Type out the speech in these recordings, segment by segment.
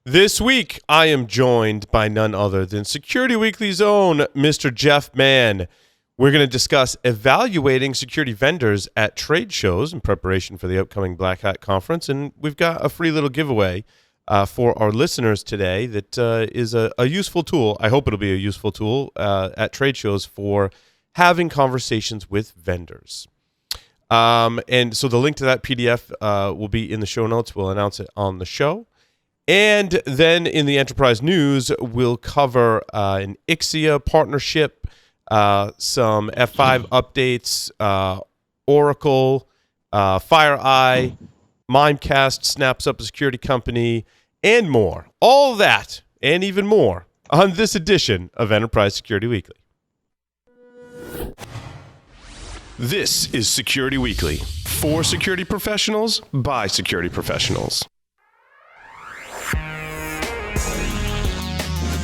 This week, I am joined by none other than Security Weekly's own Mr. Jeff Mann. We're going to discuss evaluating security vendors at trade shows in preparation for the upcoming Black Hat Conference, and we've got a free little giveaway for our listeners today that is a useful tool. I hope it'll be a useful tool at trade shows for having conversations with vendors. And so the link to that PDF will be in the show notes. We'll announce it on the show. And then in the enterprise news, we'll cover an Ixia partnership, some F5 updates, Oracle, FireEye, Mimecast snaps up a security company, and more. All that and even more on this edition of Enterprise Security Weekly. This is Security Weekly, for security professionals, by security professionals.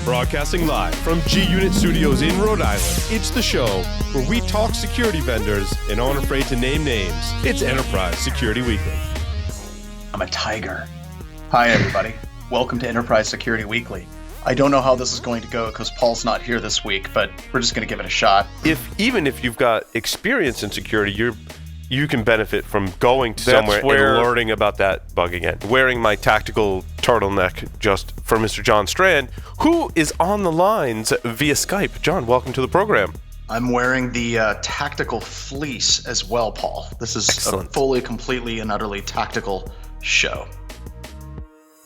Broadcasting live from G-Unit Studios in Rhode Island, it's the show where we talk security vendors and aren't afraid to name names. It's Enterprise Security Weekly. I'm a tiger. Hi, everybody. Welcome to Enterprise Security Weekly. I don't know how this is going to go because Paul's not here this week, but we're just going to give it a shot. Even if you've got experience in security, you can benefit from going to somewhere and learning about that bug again. Wearing my tactical turtleneck just for Mr. John Strand, who is on the lines via Skype. John, welcome to the program. I'm wearing the tactical fleece as well, Paul. This is Excellent. A fully, completely, and utterly tactical show.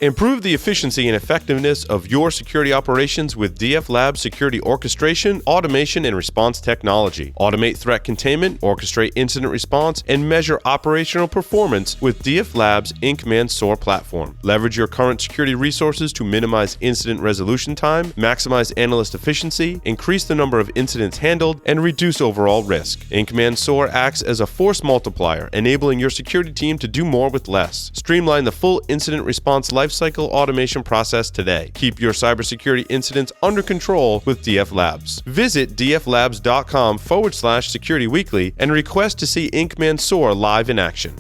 Improve the efficiency and effectiveness of your security operations with DF Labs security orchestration, automation, and response technology. Automate threat containment, orchestrate incident response, and measure operational performance with DF Labs in-command SOAR platform. Leverage your current security resources to minimize incident resolution time, maximize analyst efficiency, increase the number of incidents handled, and reduce overall risk. In-command SOAR acts as a force multiplier, enabling your security team to do more with less. Streamline the full incident response lifecycle automation process today. Keep your cybersecurity incidents under control with DF Labs. Visit dflabs.com/security weekly and request to see in-command SOAR live in action.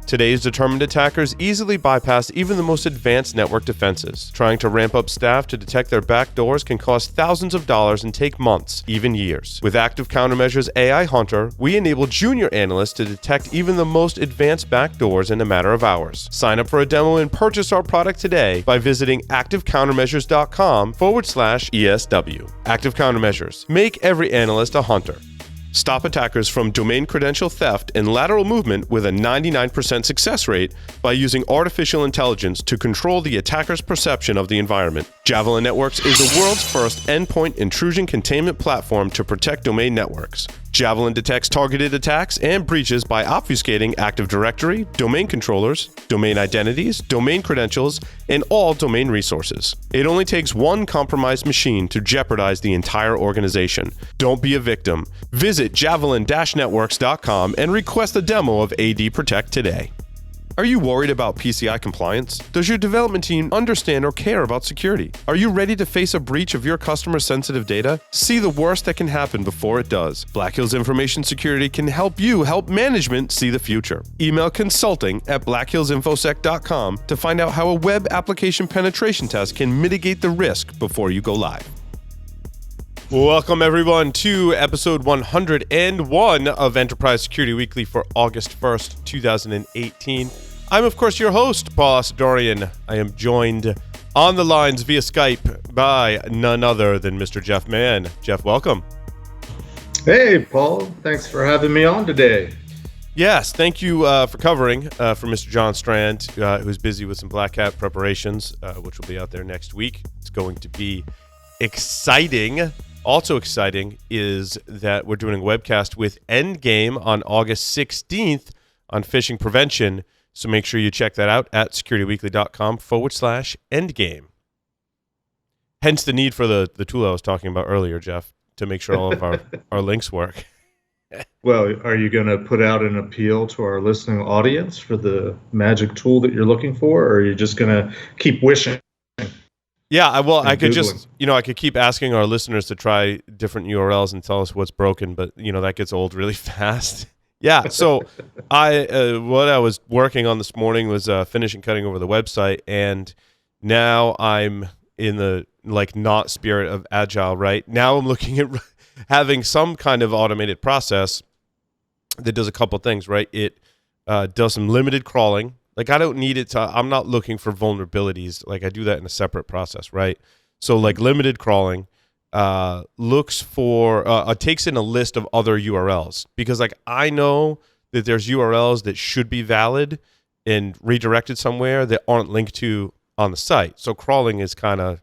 Today's determined attackers easily bypass even the most advanced network defenses. Trying to ramp up staff to detect their backdoors can cost thousands of dollars and take months, even years. With Active Countermeasures AI Hunter, we enable junior analysts to detect even the most advanced backdoors in a matter of hours. Sign up for a demo and purchase our product today by visiting activecountermeasures.com/ESW. Active Countermeasures. Make every analyst a hunter. Stop attackers from domain credential theft and lateral movement with a 99% success rate by using artificial intelligence to control the attacker's perception of the environment. Javelin Networks is the world's first endpoint intrusion containment platform to protect domain networks. Javelin detects targeted attacks and breaches by obfuscating Active Directory, domain controllers, domain identities, domain credentials, and all domain resources. It only takes one compromised machine to jeopardize the entire organization. Don't be a victim. Visit javelin-networks.com and request a demo of AD Protect today. Are you worried about PCI compliance? Does your development team understand or care about security? Are you ready to face a breach of your customer sensitive data? See the worst that can happen before it does. Black Hills Information Security can help you help management see the future. Email consulting@blackhillsinfosec.com to find out how a web application penetration test can mitigate the risk before you go live. Welcome, everyone, to episode 101 of Enterprise Security Weekly for August 1st, 2018. I'm, of course, your host, Paul Asadorian. I am joined on the lines via Skype by none other than Mr. Jeff Mann. Jeff, welcome. Hey, Paul. Thanks for having me on today. Yes, thank you for covering for Mr. John Strand, who's busy with some Black Hat preparations, which will be out there next week. It's going to be exciting. Also exciting is that we're doing a webcast with Endgame on August 16th on phishing prevention. So make sure you check that out at securityweekly.com/Endgame. Hence the need for the tool I was talking about earlier, Jeff, to make sure all of our links work. Well, are you going to put out an appeal to our listening audience for the magic tool that you're looking for, or are you just going to keep wishing? Yeah, well, I could Googling. I could keep asking our listeners to try different URLs and tell us what's broken, but, that gets old really fast. Yeah, so what I was working on this morning was finishing cutting over the website, and Now I'm in the not spirit of agile, right? Now I'm looking at having some kind of automated process that does a couple things, right? It does some limited crawling. Like I don't need it to, I'm not looking for vulnerabilities. Like I do that in a separate process, right? So like limited crawling looks for, takes in a list of other URLs because like I know that there's URLs that should be valid and redirected somewhere that aren't linked to on the site. So crawling is kind of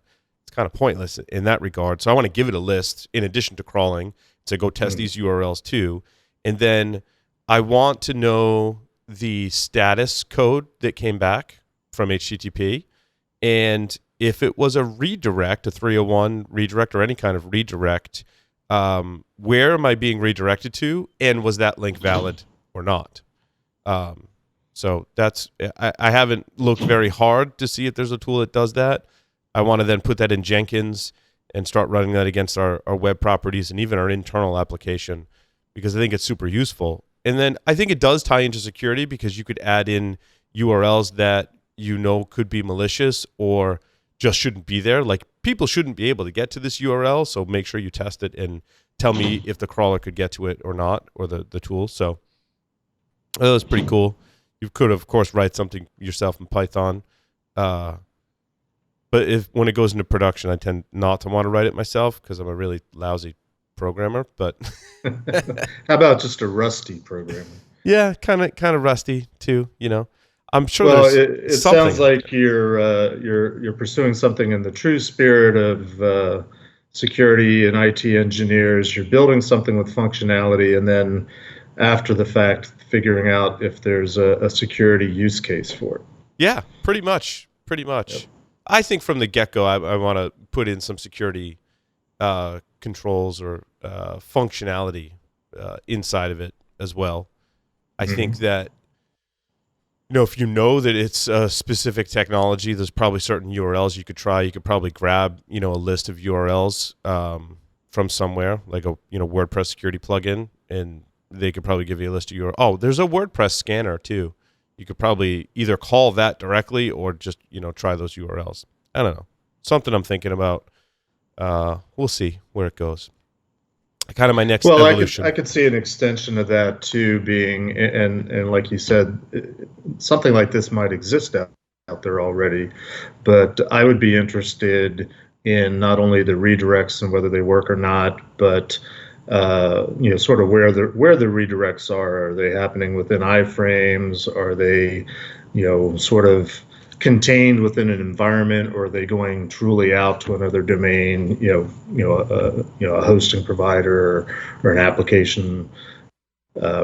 pointless in that regard. So I want to give it a list in addition to crawling to go test these URLs too. And then I want to know the status code that came back from HTTP. And if it was a redirect, a 301 redirect or any kind of redirect, where am I being redirected to? And was that link valid or not? So that's, I haven't looked very hard to see if there's a tool that does that. I want to then put that in Jenkins and start running that against our web properties and even our internal application because I think it's super useful. And then I think it does tie into security because you could add in URLs that you know could be malicious or just shouldn't be there. Like people shouldn't be able to get to this URL, so make sure you test it and tell me if the crawler could get to it or not, or the tool. So that was pretty cool. You could, of course, write something yourself in Python. But when it goes into production, I tend not to want to write it myself because I'm a really lousy programmer. But how about just a rusty programmer? Yeah, kind of rusty too. You know, I'm sure. Well, there's it something. Sounds like you're pursuing something in the true spirit of security and IT engineers. You're building something with functionality, and then after the fact, figuring out if there's a security use case for it. Yeah, pretty much. Yep. I think from the get-go, I want to put in some security controls or functionality inside of it as well. I think that, if you know that it's a specific technology, there's probably certain URLs you could try. You could probably grab, a list of URLs from somewhere, like a, WordPress security plugin, and they could probably give you a list of URLs. Oh, there's a WordPress scanner too. You could probably either call that directly or just, try those URLs. I don't know. Something I'm thinking about. We'll see where it goes. Kind of my next evolution. I could see an extension of that too being, and like you said, something like this might exist out there already, but I would be interested in not only the redirects and whether they work or not, but sort of where the redirects are. Are they happening within iframes? Are they, sort of contained within an environment, or are they going truly out to another domain? A hosting provider or an application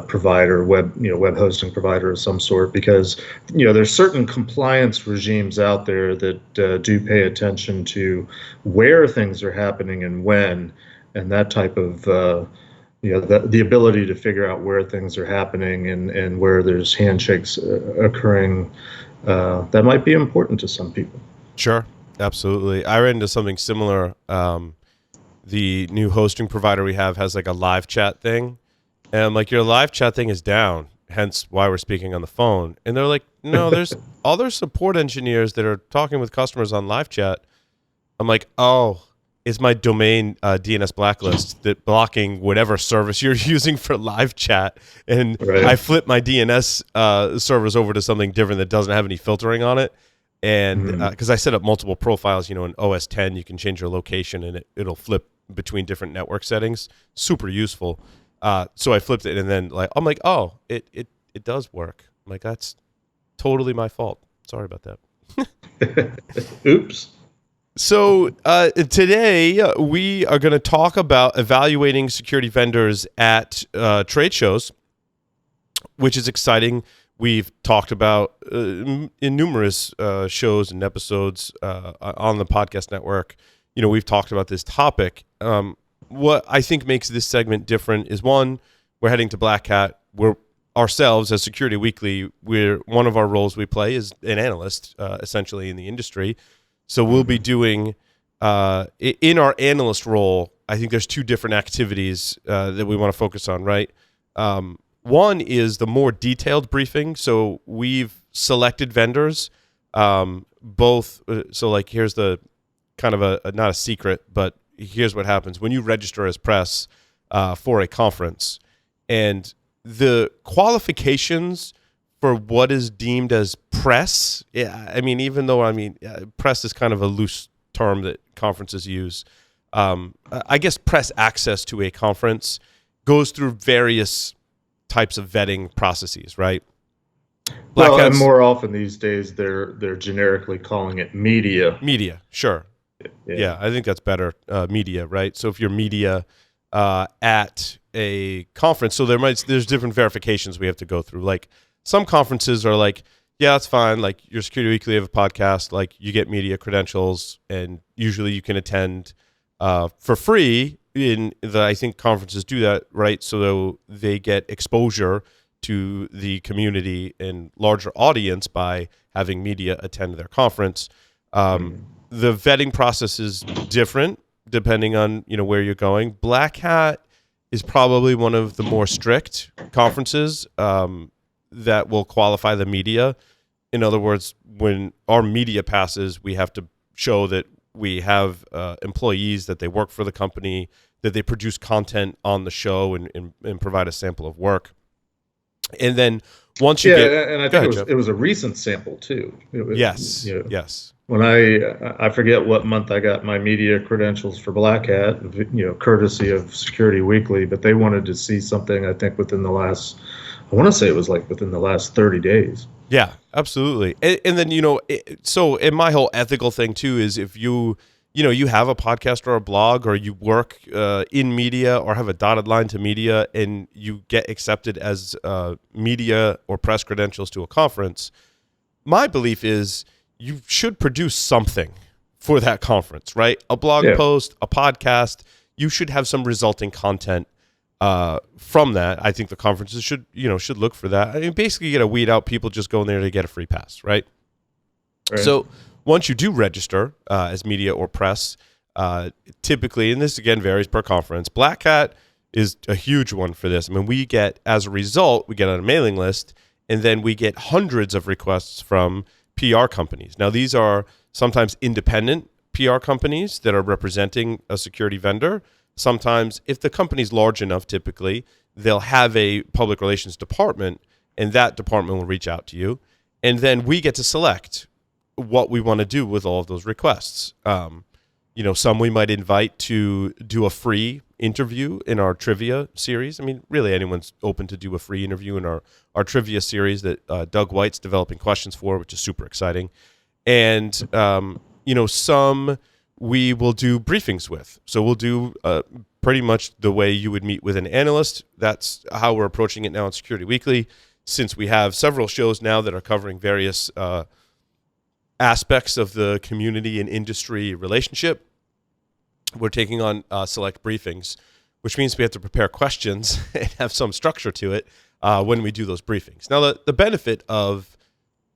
provider, web hosting provider of some sort. Because there's certain compliance regimes out there that do pay attention to where things are happening and when. And that type of, the ability to figure out where things are happening and where there's handshakes occurring, that might be important to some people. Sure, absolutely. I ran into something similar. The new hosting provider we have has like a live chat thing. And I'm like, your live chat thing is down, hence why we're speaking on the phone. And they're like, no, there's other support engineers that are talking with customers on live chat. I'm like, oh, it's my domain DNS blacklist that blocking whatever service you're using for live chat. And right. I flip my DNS servers over to something different that doesn't have any filtering on it. And because I set up multiple profiles, in OS 10, you can change your location and it'll flip between different network settings. Super useful. So I flipped it and then I'm like, oh, it does work. I'm like, that's totally my fault. Sorry about that. Oops. So today we are going to talk about evaluating security vendors at trade shows, which is exciting. We've talked about in numerous shows and episodes on the podcast network. We've talked about this topic. What I think makes this segment different is, one, we're heading to Black Hat. We're ourselves as Security Weekly. One of our roles we play is an analyst, essentially in the industry. So we'll be doing, in our analyst role, I think there's two different activities that we want to focus on, right? One is the more detailed briefing. So we've selected vendors both. So like, here's the kind of a not a secret, but here's what happens when you register as press for a conference, and the qualifications for what is deemed as press. Yeah, I mean, even though press is kind of a loose term that conferences use. I guess press access to a conference goes through various types of vetting processes, right? Well, and more often these days, they're generically calling it media. Media, sure. Yeah, I think that's better. Media, right? So if you're media at a conference, so there's different verifications we have to go through. Like some conferences are like, yeah, that's fine. Like your Security Weekly have a podcast, like you get media credentials, and usually you can attend for free. I think conferences do that, right? So they get exposure to the community and larger audience by having media attend their conference. The vetting process is different depending on where you're going. Black Hat is probably one of the more strict conferences that will qualify the media. In other words, when our media passes, we have to show that we have employees, that they work for the company, that they produce content on the show and provide a sample of work. And then once you get... and I think it was a recent sample too. Yes, yes. When I forget what month I got my media credentials for Black Hat, courtesy of Security Weekly, but they wanted to see something, I think, within the last 30 days. Yeah, absolutely. And then, so and my whole ethical thing too is if you have a podcast or a blog, or you work in media or have a dotted line to media, and you get accepted as media or press credentials to a conference, my belief is you should produce something for that conference, right? A blog post, a podcast. You should have some resulting content from that. I think the conferences should look for that. I mean, basically, you got to weed out people just going there to get a free pass, right? So once you do register as media or press, typically, and this again varies per conference, Black Hat is a huge one for this. I mean, we get on a mailing list, and then we get hundreds of requests from PR companies. Now, these are sometimes independent PR companies that are representing a security vendor. Sometimes, if the company's large enough, typically, they'll have a public relations department, and that department will reach out to you. And then we get to select what we want to do with all of those requests. Some we might invite to do a free interview in our trivia series. I mean, really, anyone's open to do a free interview in our trivia series that Doug White's developing questions for, which is super exciting. And, some we will do briefings with. So we'll do pretty much the way you would meet with an analyst. That's how we're approaching it now on Security Weekly, since we have several shows now that are covering various aspects of the community and industry relationship. We're taking on select briefings, which means we have to prepare questions and have some structure to it when we do those briefings. Now, the benefit of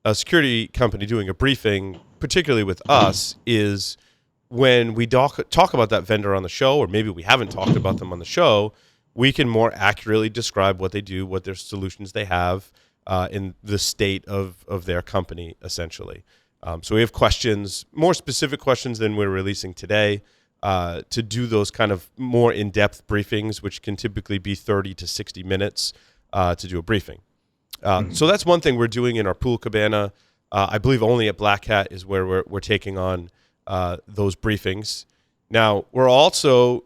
a security company doing a briefing, particularly with us, is when we talk about that vendor on the show, or maybe we haven't talked about them on the show, we can more accurately describe what they do, what their solutions they have in the state of their company, essentially. So we have questions, more specific questions than we're releasing today, to do those kind of more in-depth briefings, which can typically be 30 to 60 minutes to do a briefing. So that's one thing we're doing in our Pool Cabana. I believe only at Black Hat is where we're taking on those briefings. Now, we're also,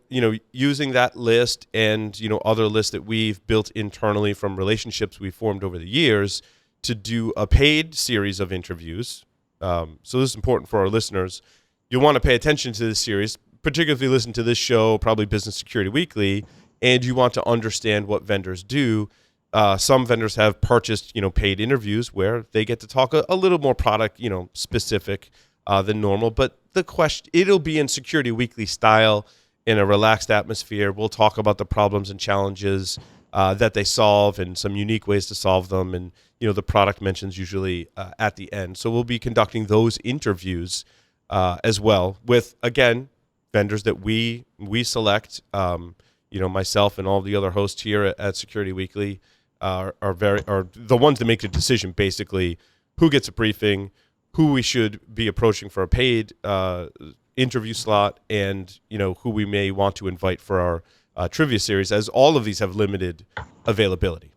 using that list and, other lists that we've built internally from relationships we've formed over the years to do a paid series of interviews. So this is important for our listeners. You'll want to pay attention to this series, particularly if you listen to this show, probably Business Security Weekly, and you want to understand what vendors do. Some vendors have purchased, paid interviews where they get to talk a little more product, specific than normal. But it'll be in Security Weekly style, in a relaxed atmosphere. We'll talk about the problems and challenges that they solve and some unique ways to solve them. And, the product mentions usually at the end. So we'll be conducting those interviews as well with, again, vendors that we select. Myself and all the other hosts here at Security Weekly are the ones that make the decision, basically, who gets a briefing, who we should be approaching for a paid interview slot, and who we may want to invite for our trivia series, as all of these have limited availability.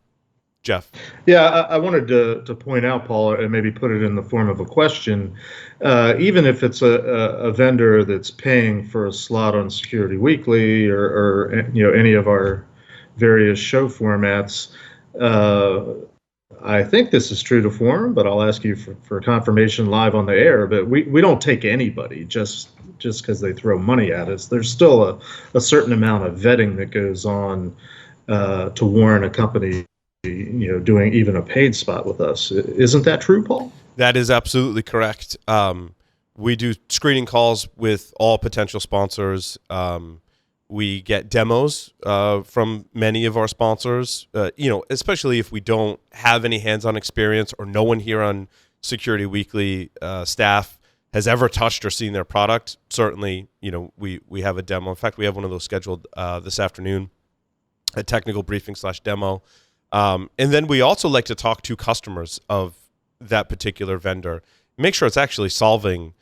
Jeff. Yeah, I wanted to point out, Paul, and maybe put it in the form of a question. Even if it's a vendor that's paying for a slot on Security Weekly or any of our various show formats, I think this is true to form, but I'll ask you for confirmation live on the air. But we don't take anybody just because they throw money at us. There's still a certain amount of vetting that goes on to warrant a company doing even a paid spot with us. Isn't that true, Paul? That is absolutely correct. We do screening calls with all potential sponsors. We get demos from many of our sponsors, especially if we don't have any hands-on experience or no one here on Security Weekly staff has ever touched or seen their product. Certainly, we have a demo. In fact, we have one of those scheduled this afternoon, a technical briefing/demo. And then we also like to talk to customers of that particular vendor, make sure it's actually solving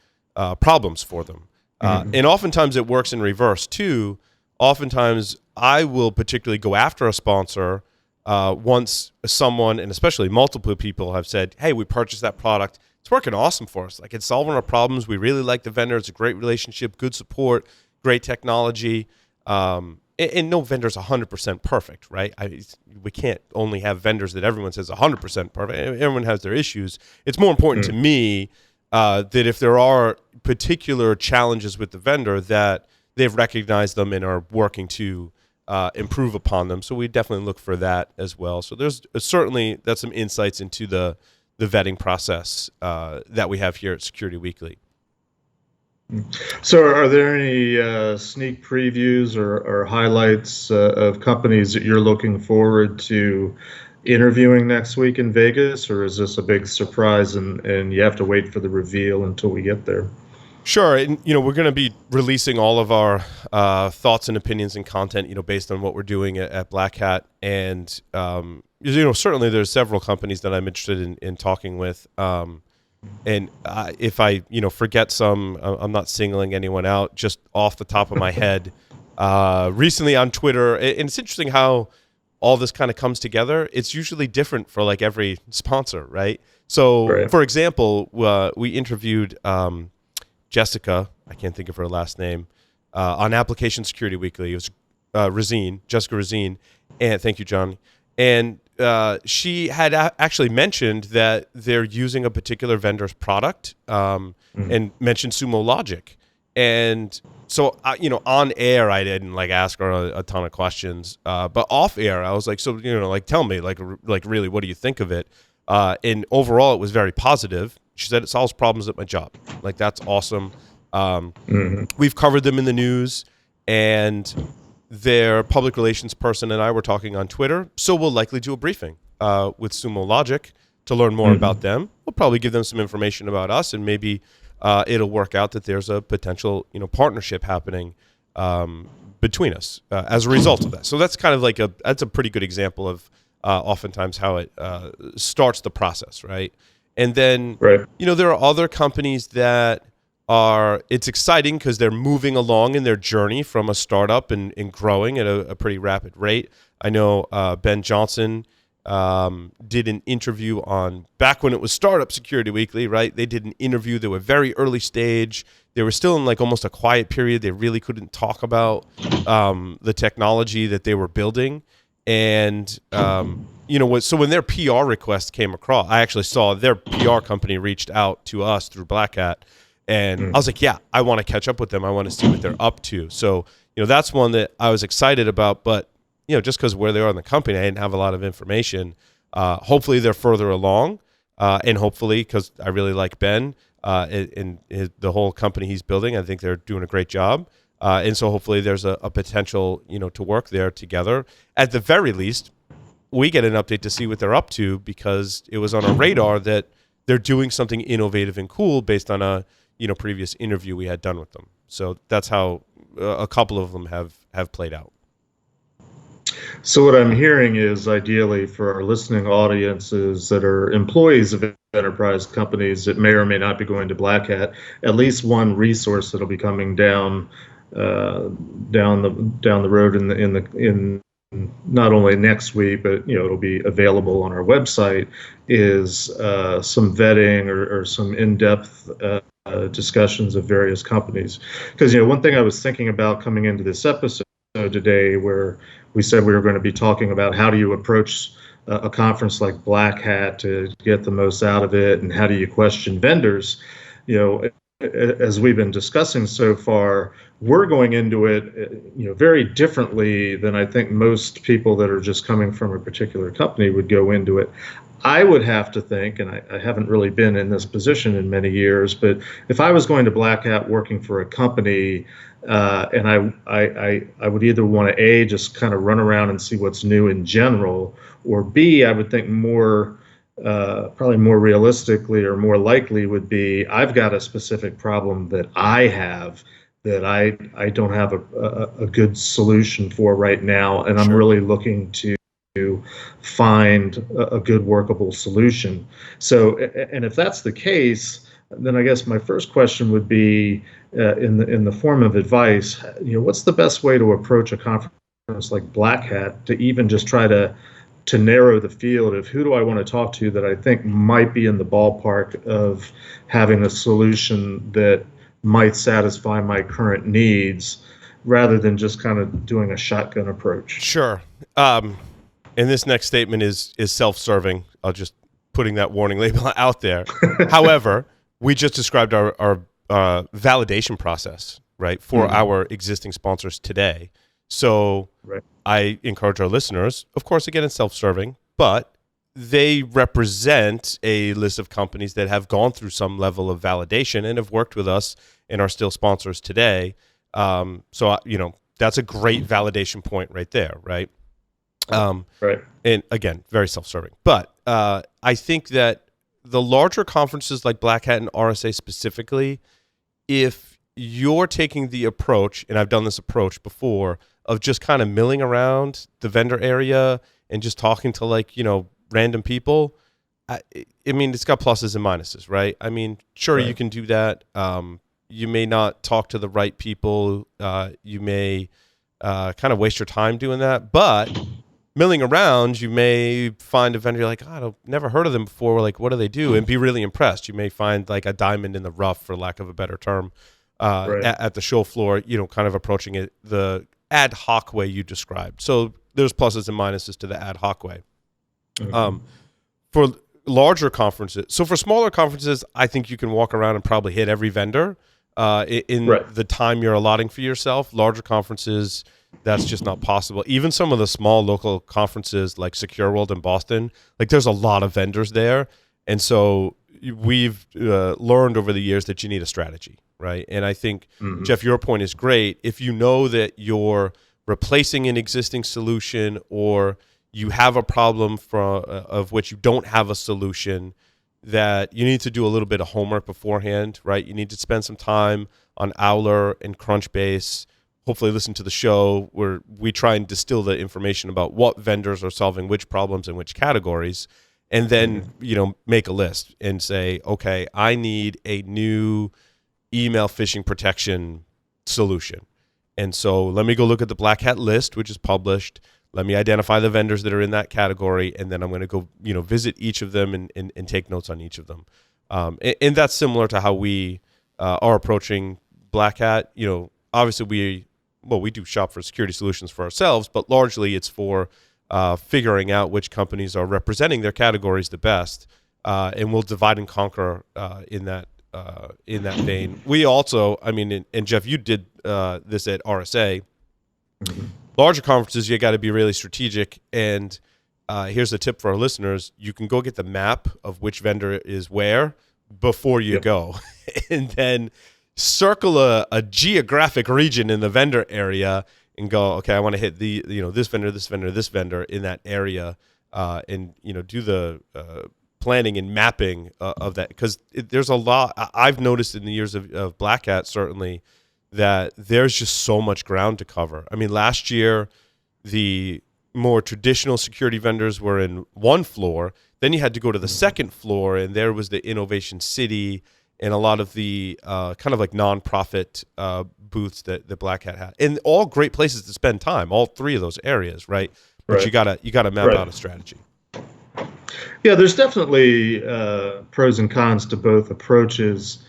problems for them. And oftentimes it works in reverse too. Oftentimes I will particularly go after a sponsor once someone, and especially multiple people, have said, hey, we purchased that product. It's working awesome for us. Like, it's solving our problems. We really like the vendor. It's a great relationship, good support, great technology. And no vendor's 100% perfect, right? We can't only have vendors that everyone says 100% perfect. Everyone has their issues. It's more important to me that if there are particular challenges with the vendor, that they've recognized them and are working to improve upon them. So we definitely look for that as well. So that's some insights into the vetting process that we have here at Security Weekly. So are there any sneak previews or highlights of companies that you're looking forward to interviewing next week in Vegas, or is this a big surprise and you have to wait for the reveal until we get there? Sure. And, we're going to be releasing all of our thoughts and opinions and content, based on what we're doing at Black Hat. And, certainly there's several companies that I'm interested in talking with. And if I, forget some, I'm not singling anyone out, just off the top of my head. Recently on Twitter, and it's interesting how all this kind of comes together. It's usually different for like every sponsor, right? So, right. For example, we interviewed Jessica, I can't think of her last name, on Application Security Weekly. It was Jessica Razine, and thank you, John. And she had actually mentioned that they're using a particular vendor's product and mentioned Sumo Logic. And so, on air, I didn't ask her a ton of questions. But off air, I was like, so, tell me, really, what do you think of it? And overall, it was very positive. She said, it solves problems at my job. That's awesome. We've covered them in the news, and their public relations person and I were talking on Twitter, so we'll likely do a briefing with Sumo Logic to learn more about them. We'll probably give them some information about us, and maybe it'll work out that there's a potential partnership happening between us as a result of that. So that's kind of that's a pretty good example of oftentimes how it starts the process, right? And then there are other companies that it's exciting because they're moving along in their journey from a startup and growing at a pretty rapid rate. I know Ben Johnson did an interview back when it was Startup Security Weekly, right? They did an interview. They were very early stage. They were still in almost a quiet period. They really couldn't talk about the technology that they were building. And, so when their PR request came across, I actually saw their PR company reached out to us through Black Hat. And I was like, yeah, I want to catch up with them. I want to see what they're up to. So, that's one that I was excited about. But, just because where they are in the company, I didn't have a lot of information. Hopefully they're further along. And hopefully, because I really like Ben and the whole company he's building, I think they're doing a great job. And so hopefully there's a potential, to work there together. At the very least, we get an update to see what they're up to, because it was on our radar that they're doing something innovative and cool based on a previous interview we had done with them. So that's how a couple of them have played out. So what I'm hearing is, ideally for our listening audiences that are employees of enterprise companies that may or may not be going to Black Hat, at least one resource that'll be coming down the road in not only next week, but it'll be available on our website, is some vetting or some in-depth discussions of various companies. Because one thing I was thinking about coming into this episode today, where we said we were going to be talking about how do you approach a conference like Black Hat to get the most out of it, and how do you question vendors. As we've been discussing so far, we're going into it, very differently than I think most people that are just coming from a particular company would go into it. I would have to think, and I haven't really been in this position in many years, but if I was going to Black Hat working for a company, and I would either want to just kind of run around and see what's new in general, or B, I would think probably more realistically or more likely would be, I've got a specific problem that I have that I don't have a good solution for right now, and I'm really looking to find a good workable solution. So, and if that's the case, then I guess my first question would be, in the form of advice, what's the best way to approach a conference like Black Hat to even just try to narrow the field of who do I want to talk to that I think might be in the ballpark of having a solution that might satisfy my current needs, rather than just kind of doing a shotgun approach. Sure. And this next statement is self-serving. I'll just putting that warning label out there. However, we just described our validation process, right, for our existing sponsors today. So I encourage our listeners, of course, again, it's self-serving, but they represent a list of companies that have gone through some level of validation and have worked with us and are still sponsors today. So that's a great validation point right there, right? And again, very self-serving. But I think that the larger conferences like Black Hat and RSA specifically, if you're taking the approach, and I've done this approach before, of just kind of milling around the vendor area and just talking to random people, I mean, it's got pluses and minuses, right? I mean, sure, you can do that. You may not talk to the right people. You may kind of waste your time doing that. But milling around, you may find a vendor you're like, I've never heard of them before. Like, what do they do? And be really impressed. You may find like a diamond in the rough, for lack of a better term, at the show floor, kind of approaching it the ad hoc way you described. So there's pluses and minuses to the ad hoc way. For larger conferences, so for smaller conferences, I think you can walk around and probably hit every vendor in the time you're allotting for yourself. Larger conferences, that's just not possible. Even some of the small local conferences like Secure World in Boston, like there's a lot of vendors there. And so we've learned over the years that you need a strategy, right? And I think, Jeff, your point is great. If you know that you're replacing an existing solution, or you have a problem of which you don't have a solution, that you need to do a little bit of homework beforehand, right? You need to spend some time on Owler and Crunchbase. Hopefully listen to the show where we try and distill the information about what vendors are solving which problems in which categories, and then make a list and say, okay, I need a new email phishing protection solution. And so let me go look at the Black Hat list, which is published. Let me identify the vendors that are in that category, and then I'm going to go, visit each of them and take notes on each of them. And that's similar to how we are approaching Black Hat. Obviously we do shop for security solutions for ourselves, but largely it's for figuring out which companies are representing their categories the best, and we'll divide and conquer in that vein. We also, and Jeff, you did this at RSA. Larger conferences, you got to be really strategic. And here's a tip for our listeners: you can go get the map of which vendor is where before you go, and then circle a geographic region in the vendor area and go, okay, I want to hit the this vendor, this vendor, this vendor in that area, and do the planning and mapping of that, because there's a lot. I've noticed in the years of Black Hat, certainly, that there's just so much ground to cover. I mean, last year, the more traditional security vendors were in one floor. Then you had to go to the second floor, and there was the Innovation City and a lot of the kind of like nonprofit booths that Black Hat had, and all great places to spend time. All three of those areas, right? But you gotta map out a strategy. Yeah, there's definitely pros and cons to both approaches,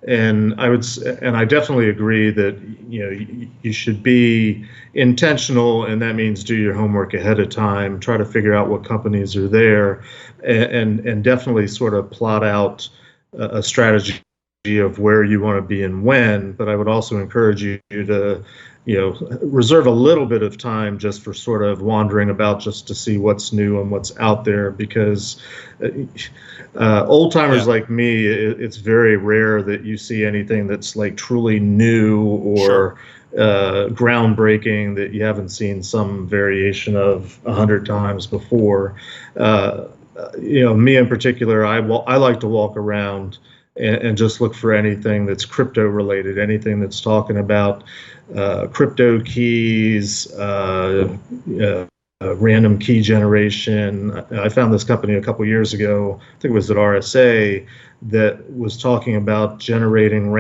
and I definitely agree that you should be intentional, and that means do your homework ahead of time, try to figure out what companies are there, and definitely sort of plot out a strategy of where you want to be and when. But I would also encourage you to reserve a little bit of time just for sort of wandering about, just to see what's new and what's out there, because old timers like me, it's very rare that you see anything that's like truly new or groundbreaking that you haven't seen some variation of 100 times before. Me in particular, I like to walk around and just look for anything that's crypto related, anything that's talking about crypto keys, random key generation. I found this company a couple years ago, I think it was at RSA, that was talking about generating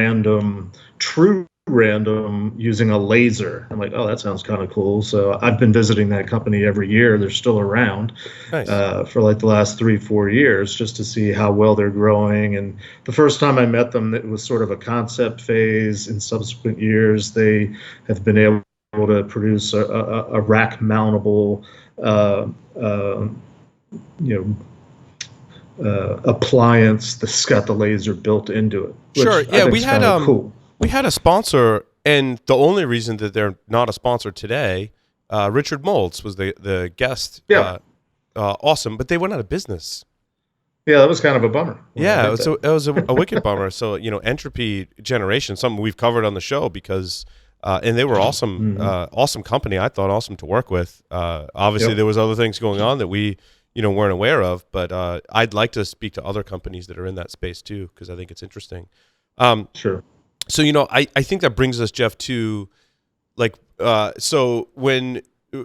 true random using a laser. I'm like, oh, that sounds kind of cool. So I've been visiting that company every year. They're still around. Nice. For like the last 3-4 years, just to see how well they're growing. And the first time I met them, it was sort of a concept phase. In subsequent years, they have been able to produce a rack mountable appliance that's got the laser built into it. Sure. Yeah, we had cool. We had a sponsor, and the only reason that they're not a sponsor today, Richard Molds was the guest. Yeah. Awesome, but they went out of business. Yeah, that was kind of a bummer. Yeah, it was a wicked bummer. So, Entropy Generation, something we've covered on the show because, and they were awesome, awesome company. I thought awesome to work with. Obviously, there was other things going on that we, weren't aware of, but I'd like to speak to other companies that are in that space too, because I think it's interesting. Sure. So, I think that brings us, Jeff, to so when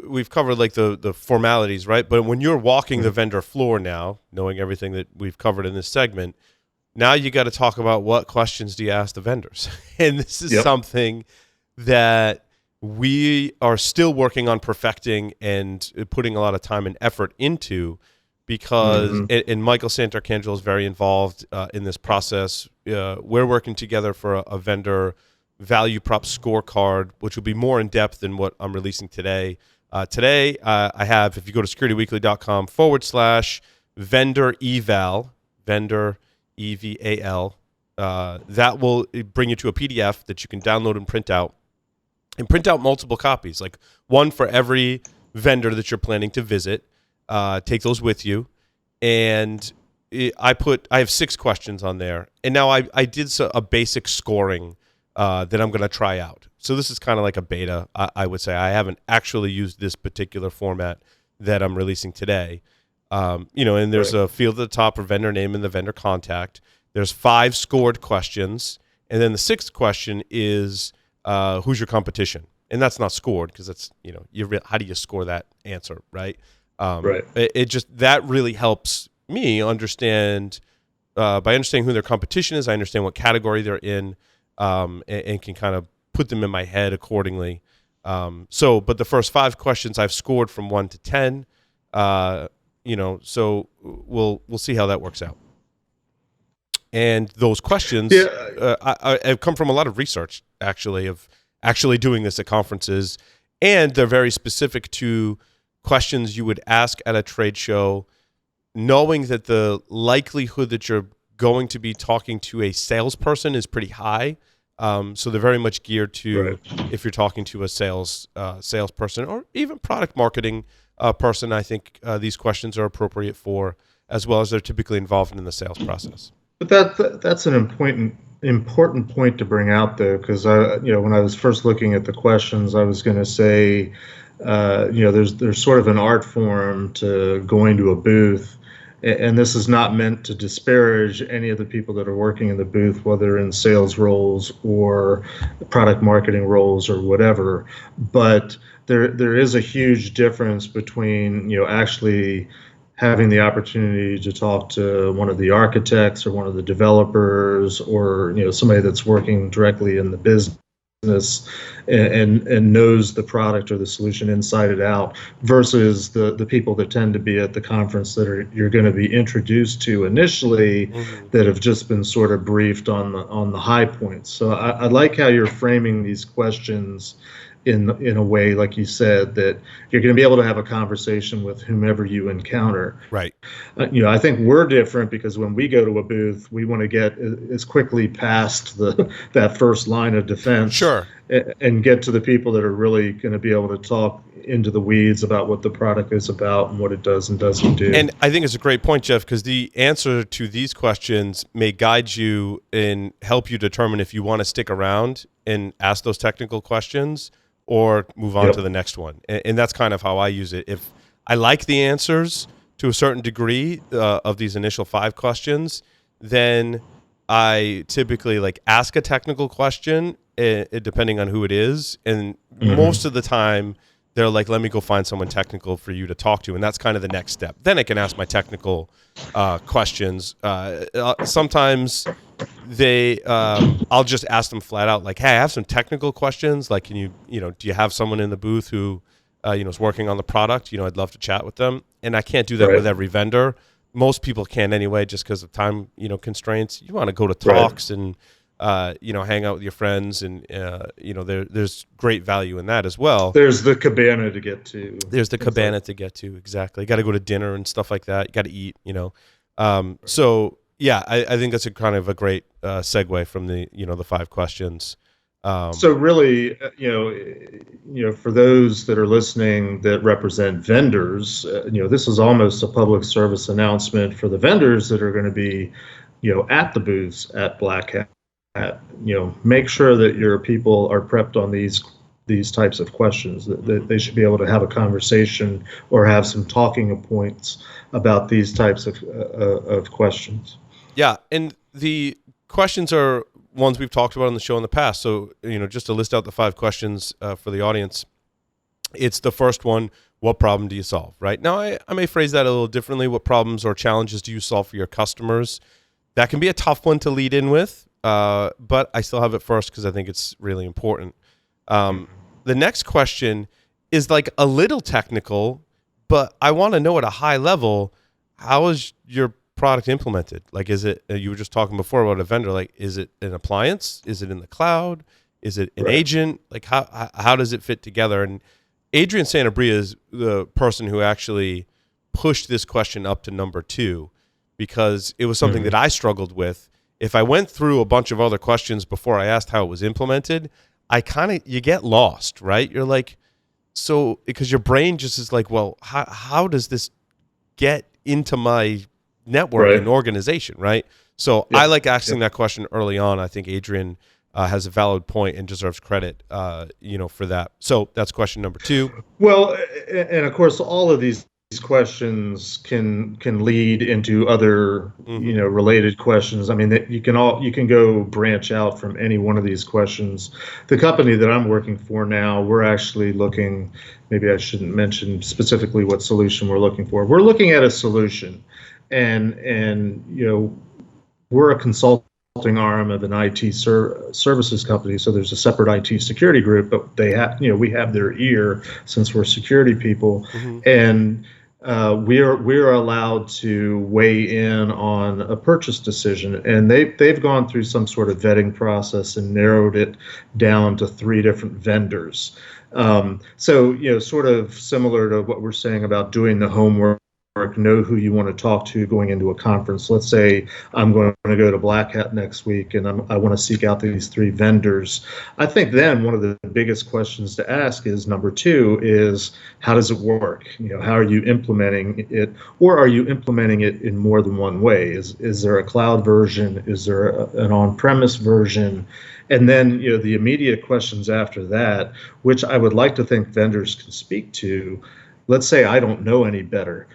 we've covered like the formalities, right? But when you're walking the vendor floor now, knowing everything that we've covered in this segment, now you got to talk about what questions do you ask the vendors? And this is something that we are still working on perfecting and putting a lot of time and effort into, because and Michael Santarcangelo is very involved in this process. We're working together for a vendor value prop scorecard, which will be more in depth than what I'm releasing today. Today, I have, if you go to securityweekly.com/vendor eval, vendor EVAL, that will bring you to a PDF that you can download and print out multiple copies, like one for every vendor that you're planning to visit. Take those with you, and I have 6 questions on there, and now I did a basic scoring that I'm going to try out. So this is kind of like a beta, I would say. I haven't actually used this particular format that I'm releasing today. And there's a field at the top for vendor name and the vendor contact. There's 5 scored questions, and then the 6th question is who's your competition, and that's not scored because that's how do you score that answer, right? It just, that really helps me understand, by understanding who their competition is, I understand what category they're in, and can kind of put them in my head accordingly. But the first 5 questions I've scored from 1 to 10, so we'll see how that works out. And those questions I've come from a lot of research, actually, of actually doing this at conferences, and they're very specific to questions you would ask at a trade show, knowing that the likelihood that you're going to be talking to a salesperson is pretty high. So they're very much geared to if you're talking to a salesperson or even product marketing person. I think these questions are appropriate for, as well as they're typically involved in the sales process. But that's an important point to bring out, though, because when I was first looking at the questions, I was going to say, there's sort of an art form to going to a booth and this is not meant to disparage any of the people that are working in the booth, whether in sales roles or product marketing roles or whatever, but there is a huge difference between actually having the opportunity to talk to one of the architects or one of the developers, or somebody that's working directly in the business and knows the product or the solution inside and out, versus the people that tend to be at the conference that you're going to be introduced to initially, that have just been sort of briefed on the high points. So I like how you're framing these questions in a way, like you said, that you're going to be able to have a conversation with whomever you encounter. Right. I think we're different because when we go to a booth, we want to get as quickly past that first line of defense. Sure. And get to the people that are really going to be able to talk into the weeds about what the product is about and what it does and doesn't do. And I think it's a great point, Jeff, because the answer to these questions may guide you and help you determine if you want to stick around and ask those technical questions or move on to the next one. And that's kind of how I use it. If I like the answers to a certain degree of these initial 5 questions, then I typically ask a technical question, depending on who it is. And most of the time, they're like, let me go find someone technical for you to talk to. And that's kind of the next step. Then I can ask my technical questions. Sometimes I'll just ask them flat out, like, hey, I have some technical questions. Like, can you, do you have someone in the booth who, is working on the product? I'd love to chat with them. And I can't do that with every vendor. Most people can anyway, just because of time, constraints. You want to go to talks and, hang out with your friends, and there's great value in that as well. There's the cabana to get to. To get to, exactly. You got to go to dinner and stuff like that. You got to eat, So yeah, I think that's a kind of a great segue from the the 5 questions. So really, for those that are listening that represent vendors, this is almost a public service announcement for the vendors that are going to be, at the booths at Black Hat. Make sure that your people are prepped on these types of questions, that they should be able to have a conversation or have some talking points about these types of questions. Yeah, and the questions are ones we've talked about on the show in the past. So, just to list out the 5 questions for the audience, it's the first one: what problem do you solve? Right now, I may phrase that a little differently. What problems or challenges do you solve for your customers? That can be a tough one to lead in with. But I still have it first because I think it's really important. The next question is a little technical, but I want to know at a high level, how is your product implemented? Is it, you were just talking before about a vendor, is it an appliance? Is it in the cloud? Is it an agent? How does it fit together? And Adrian Santabria is the person who actually pushed this question up to number 2, because it was something that I struggled with. If I went through a bunch of other questions before I asked how it was implemented, you get lost, right? You're because your brain just is well, how does this get into my network and organization, right? So I like asking that question early on. I think Adrian has a valid point and deserves credit, for that. So that's question number 2. Well, and of course, all of these questions can lead into other related questions. I mean, you can go branch out from any one of these questions. The company that I'm working for now, we're actually looking, maybe I shouldn't mention specifically what solution we're looking for. We're looking at a solution, and we're a consulting arm of an IT services company, so there's a separate IT security group, but they have, we have their ear since we're security people, and we're allowed to weigh in on a purchase decision, and they've gone through some sort of vetting process and narrowed it down to 3 different vendors. So sort of similar to what we're saying about doing the homework. Know who you want to talk to going into a conference. Let's say I'm going to go to Black Hat next week, and I want to seek out these 3 vendors. I think then one of the biggest questions to ask is, number 2 is, how does it work? How are you implementing it, or are you implementing it in more than one way? Is there a cloud version? Is there an on-premise version? And then the immediate questions after that, which I would like to think vendors can speak to. Let's say I don't know any better.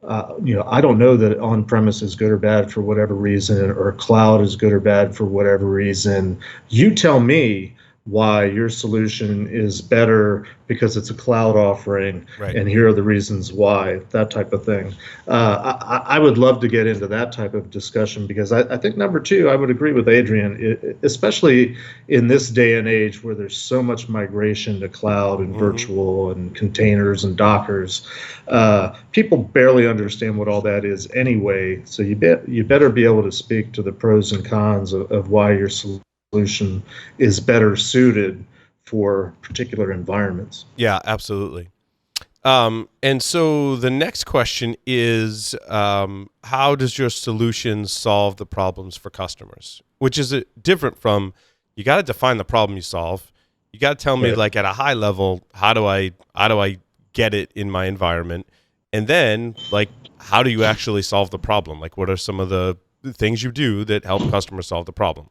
I don't know that on-premise is good or bad for whatever reason, or cloud is good or bad for whatever reason. You tell me why your solution is better because it's a cloud offering, Right. and here are the reasons why, that type of thing. I would love to get into that type of discussion, because I think number two, I would agree with Adrian, especially in this day and age where there's so much migration to cloud and virtual and containers and Dockers. People barely understand what all that is anyway, so you better be able to speak to the pros and cons of why your solution is better suited for particular environments. Yeah, absolutely. And so the next question is, how does your solution solve the problems for customers? Which is different from, you got to define the problem you solve. You got to tell me, like, at a high level, how do I get it in my environment? And then, like, how do you actually solve the problem? Like, what are some of the things you do that help customers solve the problem?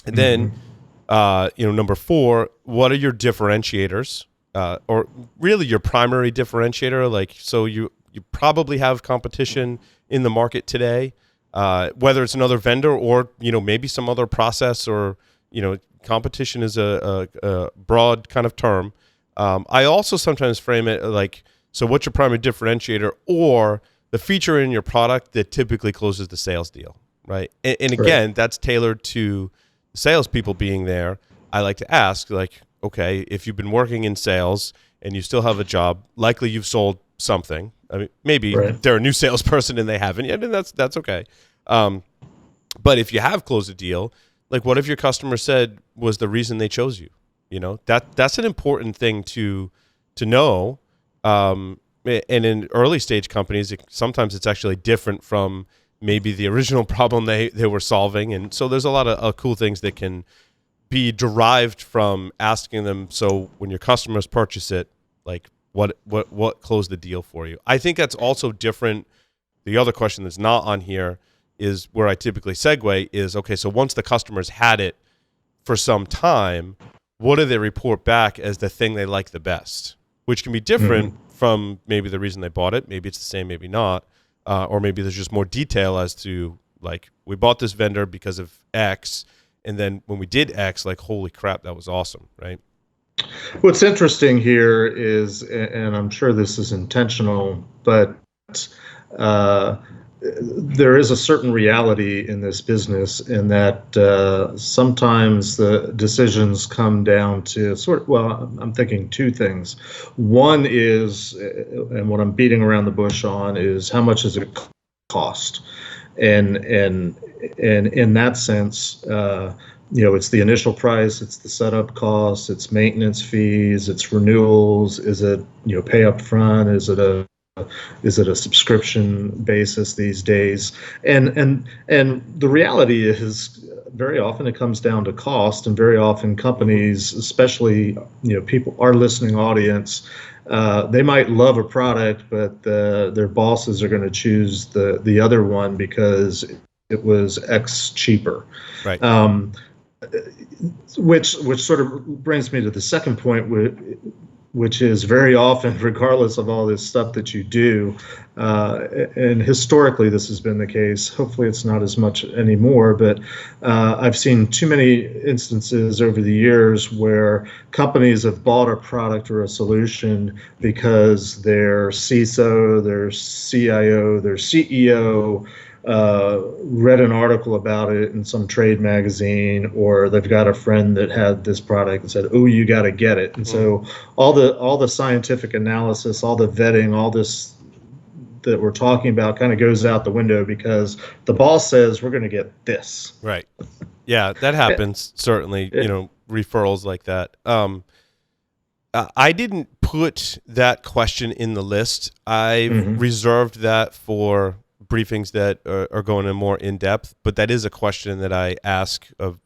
And then, number 4, what are your differentiators, or really your primary differentiator? Like, so you probably have competition in the market today, whether it's another vendor or, maybe some other process, or, competition is a broad kind of term. I also sometimes frame it like, so what's your primary differentiator, or the feature in your product that typically closes the sales deal, right? And again, that's tailored to salespeople being there. I like to ask, like, okay, if you've been working in sales and you still have a job, likely you've sold something. I mean, maybe they're a new salesperson and they haven't yet, and that's okay. But if you have closed a deal, like, what if your customer said was the reason they chose you? That's an important thing to know. And in early stage companies, sometimes it's actually different from maybe the original problem they were solving. And so there's a lot of cool things that can be derived from asking them, so when your customers purchase it, like, what closed the deal for you? I think that's also different. The other question that's not on here is where I typically segue is, okay, so once the customers had it for some time, what do they report back as the thing they like the best? Which can be different from maybe the reason they bought it. Maybe it's the same, maybe not. Or maybe there's just more detail as to, like, we bought this vendor because of X, and then when we did X, like, holy crap, that was awesome, right? What's interesting here is, and I'm sure this is intentional, but there is a certain reality in this business, in that sometimes the decisions come down to I'm thinking two things. One is, and what I'm beating around the bush on, is how much does it cost? And in that sense, it's the initial price, it's the setup costs, it's maintenance fees, it's renewals. Is it, pay up front? Is it a subscription basis these days? And the reality is, very often it comes down to cost, and very often companies, especially, people, our listening audience, they might love a product, but their bosses are going to choose the other one because it was X cheaper. Right. Which sort of brings me to the second point, which is, very often, regardless of all this stuff that you do, and historically this has been the case, hopefully it's not as much anymore, but I've seen too many instances over the years where companies have bought a product or a solution because their CISO, their CIO, their CEO read an article about it in some trade magazine, or they've got a friend that had this product and said, "Oh, you got to get it." And so all the scientific analysis, all the vetting, all this that we're talking about kind of goes out the window because the boss says we're going to get this. Right. Yeah, that happens. Certainly, referrals like that. I didn't put that question in the list. I reserved that for briefings that are going in more in depth, but that is a question that I ask of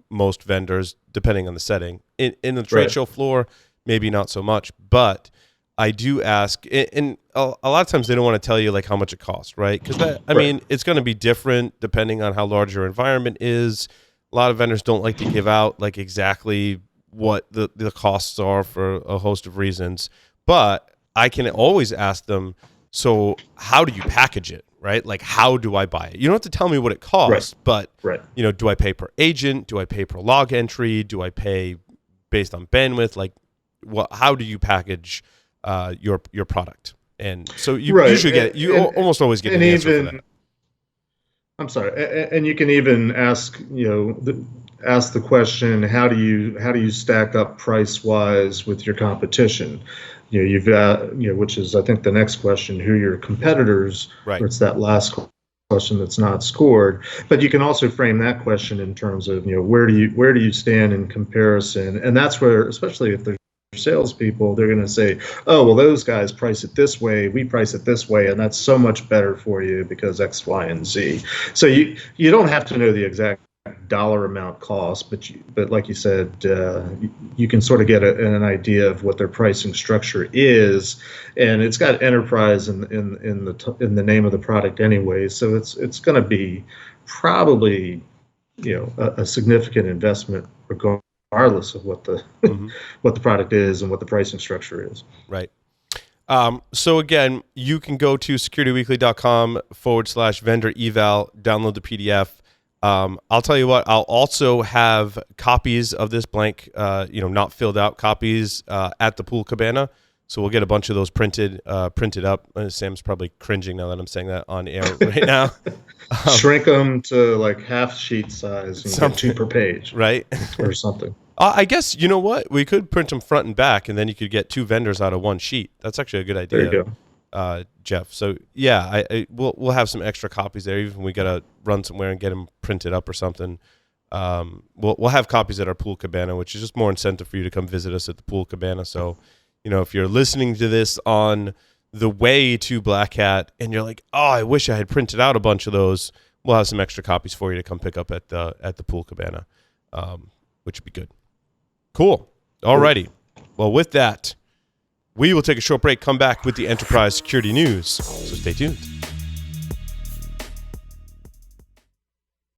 most vendors, depending on the setting. In the trade show floor, maybe not so much, but I do ask, and a lot of times they don't want to tell you, like, how much it costs, right? Because I mean, it's going to be different depending on how large your environment is. A lot of vendors don't like to give out, like, exactly what the costs are for a host of reasons, but I can always ask them, So how do you package it, right? Like, how do I buy it? You don't have to tell me what it costs, but do I pay per agent? Do I pay per log entry? Do I pay based on bandwidth? Like, how do you package your product? And so you usually almost always get an answer for that. I'm sorry, and you can even ask ask the question, how do you stack up price wise with your competition? You've which is, I think, the next question, who are your competitors, or it's that last question that's not scored. But you can also frame that question in terms of, where do you stand in comparison? And that's where, especially if there's salespeople, they're going to say, oh, well, those guys price it this way, we price it this way, and that's so much better for you because X, Y, and Z. So you don't have to know the exact dollar amount cost, but like you said, you can sort of get an idea of what their pricing structure is, and it's got enterprise in the name of the product anyway, so it's going to be probably a significant investment regardless of what the what the product is and what the pricing structure is. Right. So again, you can go to securityweekly.com/vendor eval, download the PDF. I'll tell you what, I'll also have copies of this blank, not filled out copies at the Pool Cabana. So we'll get a bunch of those printed up. Sam's probably cringing now that I'm saying that on air right now. Shrink them to like half sheet size and get 2 per page. Right. Or something. I guess, you know what? We could print them front and back, and then you could get 2 vendors out of 1 sheet. That's actually a good idea. There you go. Jeff. So yeah, we'll have some extra copies there. Even if we gotta run somewhere and get them printed up or something. We'll have copies at our Pool Cabana, which is just more incentive for you to come visit us at the Pool Cabana. So, if you're listening to this on the way to Black Hat and you're like, oh, I wish I had printed out a bunch of those, we'll have some extra copies for you to come pick up at the Pool Cabana, which would be good. Cool. Alrighty. Well, with that, we will take a short break, come back with the enterprise security news. So stay tuned.